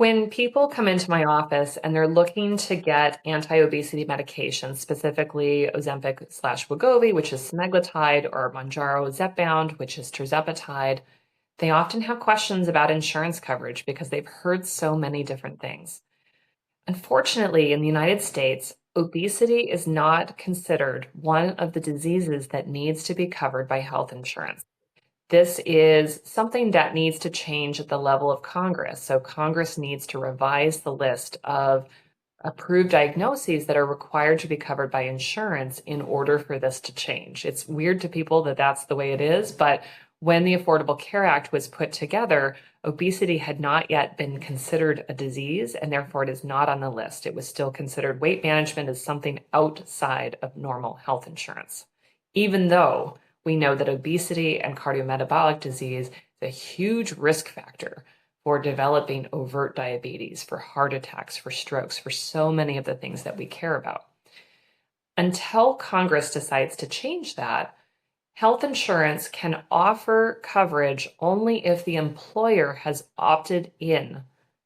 When people come into my office and they're looking to get anti-obesity medication, specifically Ozempic/Wegovy, which is semaglutide, or Mounjaro Zepbound, which is tirzepatide, they often have questions about insurance coverage because they've heard so many different things. Unfortunately, in the United States, obesity is not considered one of the diseases that needs to be covered by health insurance. This is something that needs to change at the level of Congress. So Congress needs to revise the list of approved diagnoses that are required to be covered by insurance in order for this to change. It's weird to people that that's the way it is, but when the Affordable Care Act was put together, obesity had not yet been considered a disease, and therefore it is not on the list. It was still considered weight management as something outside of normal health insurance, even though we know that obesity and cardiometabolic disease is a huge risk factor for developing overt diabetes, for heart attacks, for strokes, for so many of the things that we care about. Until Congress decides to change that, health insurance can offer coverage only if the employer has opted in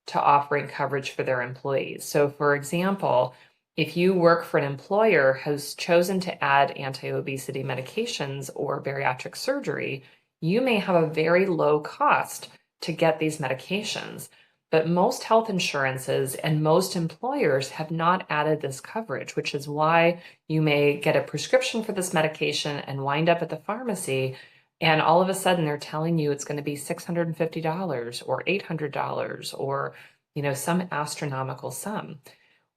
to offering coverage for their employees. So, for example, if you work for an employer who's chosen to add anti-obesity medications or bariatric surgery, you may have a very low cost to get these medications. But most health insurances and most employers have not added this coverage, which is why you may get a prescription for this medication and wind up at the pharmacy, and all of a sudden they're telling you it's going to be $650 or $800 or, some astronomical sum.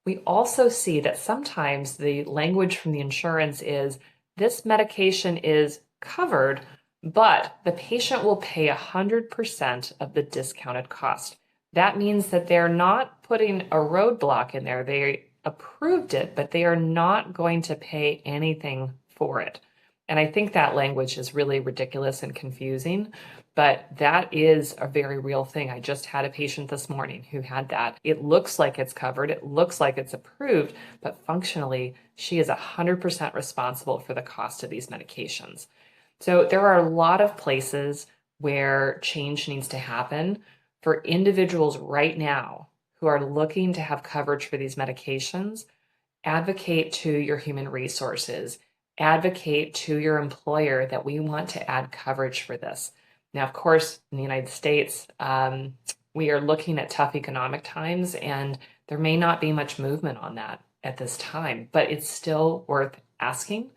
We also see that sometimes the language from the insurance is this medication is covered, but the patient will pay 100% of the discounted cost. That means that they're not putting a roadblock in there. They approved it, but they are not going to pay anything for it. And I think that language is really ridiculous and confusing, but that is a very real thing. I just had a patient this morning who had that. It looks like it's covered, it looks like it's approved, but functionally, she is 100% responsible for the cost of these medications. So there are a lot of places where change needs to happen for individuals right now who are looking to have coverage for these medications. Advocate to your human resources, advocate to your employer that we want to add coverage for this. Now, of course, in the United States, we are looking at tough economic times, and there may not be much movement on that at this time, but it's still worth asking.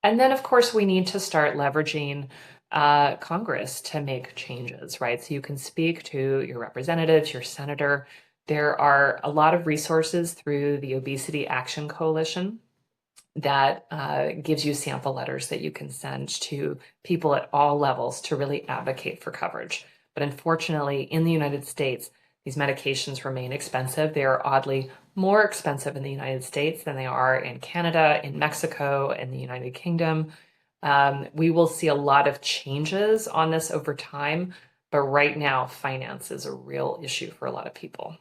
And then, of course, we need to start leveraging Congress to make changes, right? So you can speak to your representatives, your senator. There are a lot of resources through the Obesity Action Coalition that gives you sample letters that you can send to people at all levels to really advocate for coverage. But unfortunately, in the United States, these medications remain expensive. They are oddly more expensive in the United States than they are in Canada, in Mexico, in the United Kingdom. We will see a lot of changes on this over time, but right now, finance is a real issue for a lot of people.